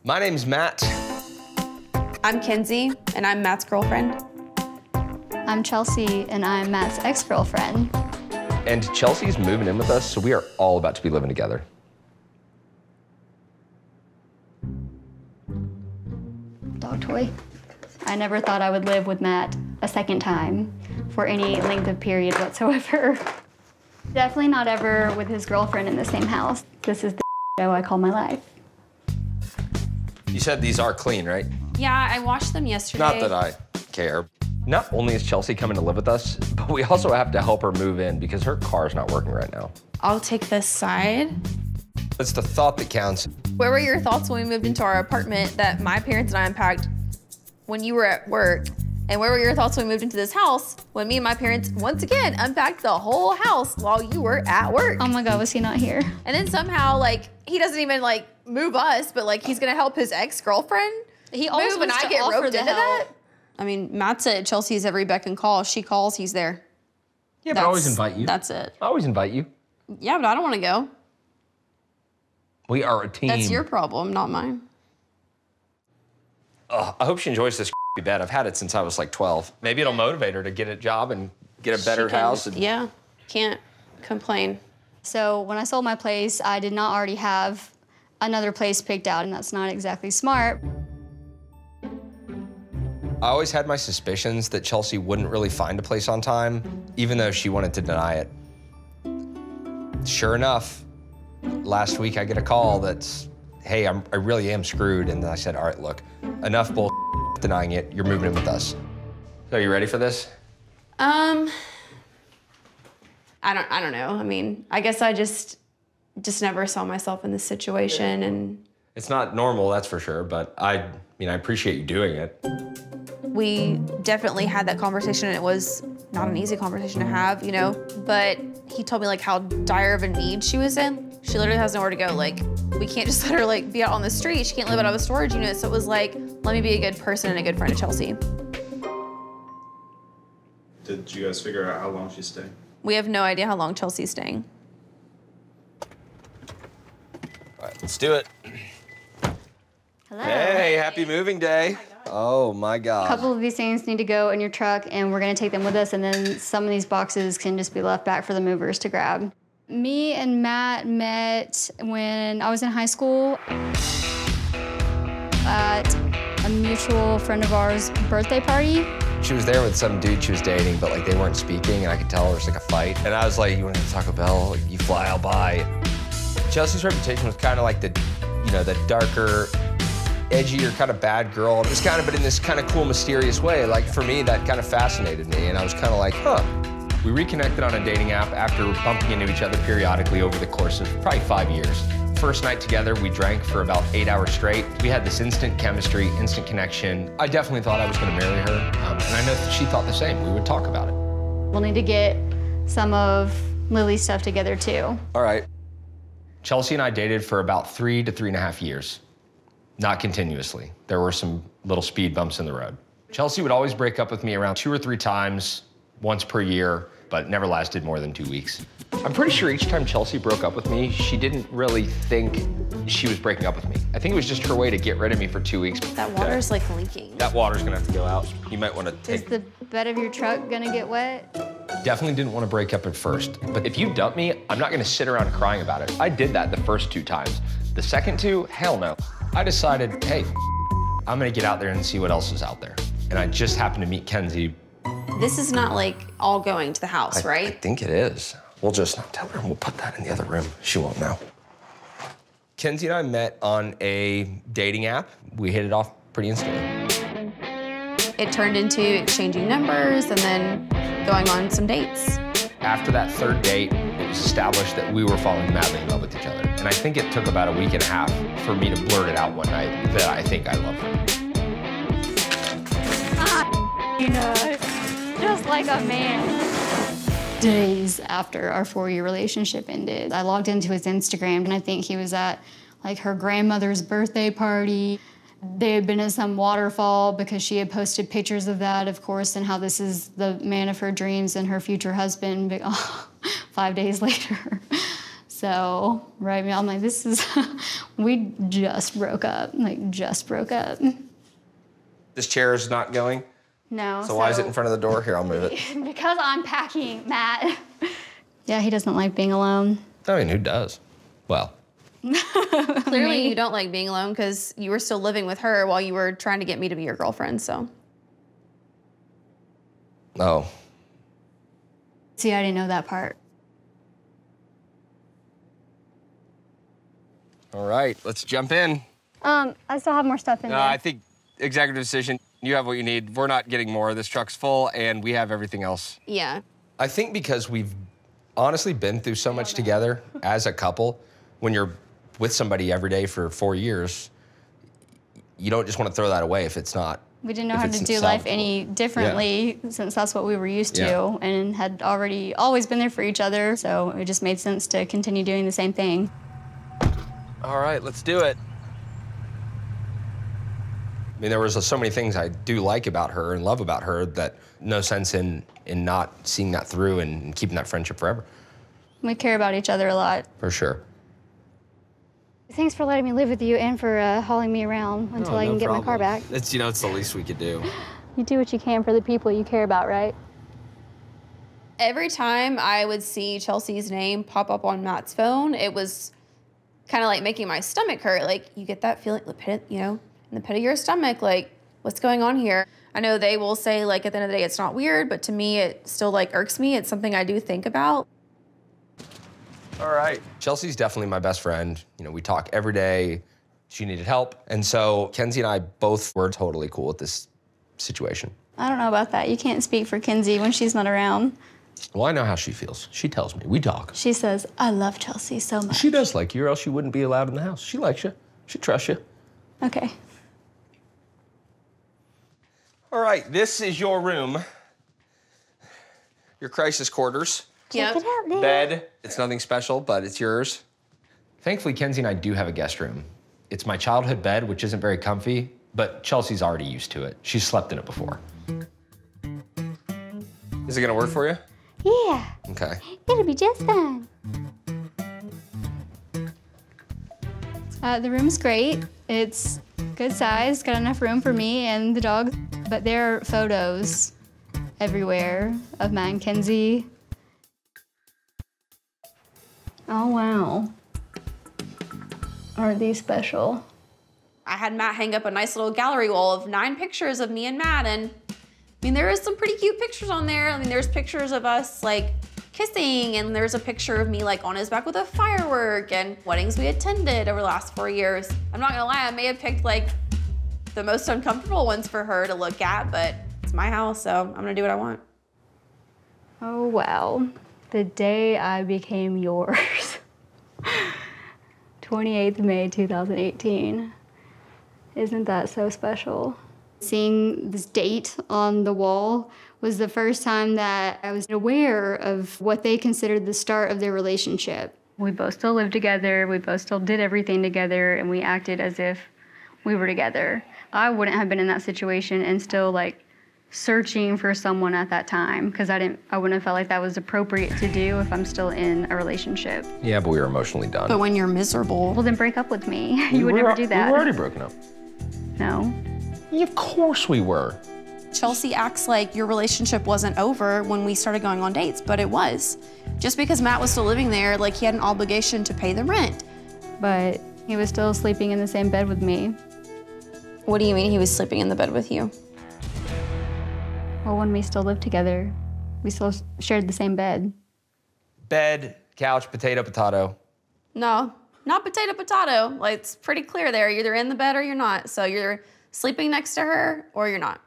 My name's Matt. I'm Kenzie, and I'm Matt's girlfriend. I'm Chelsea, and I'm Matt's ex-girlfriend. And Chelsea's moving in with us, so we are all about to be living together. Dog toy. I never thought I would live with Matt a second time for any length of period whatsoever. Definitely not ever with his girlfriend in the same house. This is the show I call my life. You said these are clean, right? Yeah, I washed them yesterday. Not that I care. Not only is Chelsea coming to live with us, but we also have to help her move in because her car's not working right now. I'll take this side. It's the thought that counts. Where were your thoughts when we moved into our apartment that my parents and I unpacked when you were at work? And where were your thoughts when we moved into this house when me and my parents, once again, unpacked the whole house while you were at work? Oh my God, was he not here? And then somehow, like, he doesn't even, like, move us, but, like, he's gonna help his ex-girlfriend He always move, and wants I to get offer roped the into that? help. I mean, Matt's at Chelsea's every beck and call. She calls, he's there. Yeah, but I always invite you. That's it. I always invite you. Yeah, but I don't want to go. We are a team. That's your problem, not mine. I hope she enjoys this bed. I've had it since I was like 12. Maybe it'll motivate her to get a job and get a better house. And... Yeah, can't complain. So when I sold my place, I did not already have another place picked out, and that's not exactly smart. I always had my suspicions that Chelsea wouldn't really find a place on time, even though she wanted to deny it. Sure enough, last week I get a call that's, hey, I really am screwed. And then I said, all right, look, enough bull denying it. You're moving in with us. So are you ready for this? I don't know. I mean, I guess I just never saw myself in this situation, and It's not normal, that's for sure, but I appreciate you doing it. we definitely had that conversation, and it was not an easy conversation to have, you know, but he told me like how dire of a need she was in. She literally has nowhere to go. Like, we can't just let her like be out on the street. She can't live out of a storage unit. So it was like, let me be a good person and a good friend to Chelsea. Did you guys figure out how long she's staying? We have no idea how long Chelsea's staying. All right, let's do it. Hello. Hey, happy moving day. Oh my God. A couple of these things need to go in your truck, and we're gonna take them with us, and then some of these boxes can just be left back for the movers to grab. Me and Matt met when I was in high school at a mutual friend of ours' birthday party. She was there with some dude she was dating, but like they weren't speaking, and I could tell there was like a fight. And I was like, you want to go to Taco Bell? Like, you fly, I'll buy. Chelsea's reputation was kind of like the darker, edgier kind of bad girl. It was kind of, but in this kind of cool, mysterious way. Like for me, that kind of fascinated me, and I was kind of like, huh. We reconnected on a dating app after bumping into each other periodically over the course of probably 5 years. First night together, we drank for about 8 hours straight. We had this instant chemistry, instant connection. I definitely thought I was gonna marry her, and I know that she thought the same. We would talk about it. We'll need to get some of Lily's stuff together too. All right. Chelsea and I dated for about 3 to 3.5 years. Not continuously. There were some little speed bumps in the road. Chelsea would always break up with me around 2 or 3 times, once per year, but never lasted more than 2 weeks. I'm pretty sure each time Chelsea broke up with me, she didn't really think she was breaking up with me. I think it was just her way to get rid of me for 2 weeks. That water's like leaking. That water's gonna have to go out. You might wanna Is take... the bed of your truck gonna get wet? Definitely didn't wanna break up at first. But if you dump me, I'm not gonna sit around crying about it. I did that the first 2 times. The second 2, hell no. I decided, hey, I'm gonna get out there and see what else is out there. And I just happened to meet Kenzie. This is not like all going to the house, right? I think it is. We'll just not tell her, and we'll put that in the other room. She won't know. Kenzie and I met on a dating app. We hit it off pretty instantly. It turned into exchanging numbers and then going on some dates. After that 3rd date, it was established that we were falling madly in love with each other. And I think it took about a week and a half for me to blurt it out one night that I think I love her. You know, just like a man. Days after our 4-year relationship ended, I logged into his Instagram, and I think he was at like her grandmother's birthday party. They had been at some waterfall because she had posted pictures of that, of course, and how this is the man of her dreams and her future husband. But, 5 days later. So So, right, I'm like, this is, we just broke up, like just broke up. This chair is not going? No. So why is it in front of the door? Here, I'll move it. Because I'm packing, Matt. Yeah, he doesn't like being alone. I mean, who does? Well. Clearly you don't like being alone because you were still living with her while you were trying to get me to be your girlfriend, so. Oh. See, I didn't know that part. All right, let's jump in. I still have more stuff in there. I think executive decision, you have what you need. We're not getting more. This truck's full and we have everything else. Yeah. I think because we've honestly been through so much together as a couple, when you're with somebody every day for 4 years, you don't just want to throw that away if it's not. We didn't know how to do life any differently since that's what we were used to and had always been there for each other. So it just made sense to continue doing the same thing. All right, let's do it. I mean, there was so many things I do like about her and love about her that no sense in not seeing that through and keeping that friendship forever. We care about each other a lot. For sure. Thanks for letting me live with you and for hauling me around until I can get my car back. It's, you know, it's the least we could do. You do what you can for the people you care about, right? Every time I would see Chelsea's name pop up on Matt's phone, it was kind of like making my stomach hurt. Like, you get that feeling, you know, in the pit of your stomach, like, what's going on here? I know they will say, like, at the end of the day, it's not weird, but to me, it still, like, irks me. It's something I do think about. All right. Chelsea's definitely my best friend. You know, we talk every day. She needed help. And so Kenzie and I both were totally cool with this situation. I don't know about that. You can't speak for Kenzie when she's not around. Well, I know how she feels. She tells me. We talk. She says, I love Chelsea so much. She does like you, or else she wouldn't be allowed in the house. She likes you. She trusts you. Okay. All right, this is your room. Your crisis quarters. Check it out, Dad. Bed. It's nothing special, but it's yours. Thankfully, Kenzie and I do have a guest room. It's my childhood bed, which isn't very comfy, but Chelsea's already used to it. She's slept in it before. Is it gonna work for you? Yeah. Okay. It'll be just fine. The room's great. It's good size, got enough room for me and the dog. But there are photos everywhere of Matt and Kenzie. Oh, wow. Aren't these special? I had Matt hang up a nice little gallery wall of 9 pictures of me and Matt, and I mean, there is some pretty cute pictures on there. I mean, there's pictures of us like kissing, and there's a picture of me like on his back with a firework, and weddings we attended over the last 4 years. I'm not gonna lie, I may have picked like the most uncomfortable ones for her to look at, but it's my house, so I'm gonna do what I want. Oh, wow. The day I became yours. 28th May 2018. Isn't that so special? Seeing this date on the wall was the first time that I was aware of what they considered the start of their relationship. We both still lived together, we both still did everything together, and we acted as if we were together. I wouldn't have been in that situation and still like searching for someone at that time because I wouldn't have felt like that was appropriate to do if I'm still in a relationship. Yeah, but we were emotionally done. But when you're miserable, Well, then break up with me. You would never do that. We were already broken up. No. Yeah, of course we were. Chelsea acts like your relationship wasn't over when we started going on dates, but it was. Just because Matt was still living there, like he had an obligation to pay the rent. But he was still sleeping in the same bed with me. What do you mean he was sleeping in the bed with you? Well, when we still lived together, we still shared the same bed. Bed, couch, potato, potato. No, not potato, potato. Like, it's pretty clear there. You're either in the bed or you're not. So you're sleeping next to her or you're not.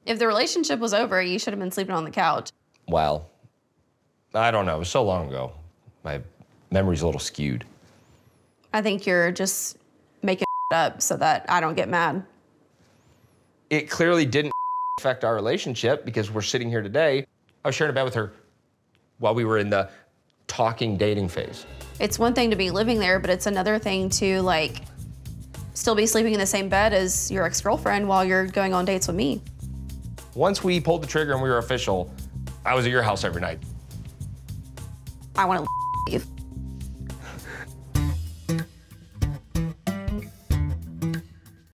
If the relationship was over, you should have been sleeping on the couch. Well, I don't know. It was so long ago. My memory's a little skewed. I think you're just making up so that I don't get mad. It clearly didn't affect our relationship because we're sitting here today. I was sharing a bed with her while we were in the talking, dating phase. It's one thing to be living there, but it's another thing to like still be sleeping in the same bed as your ex-girlfriend while you're going on dates with me. Once we pulled the trigger and we were official, I was at your house every night. I want to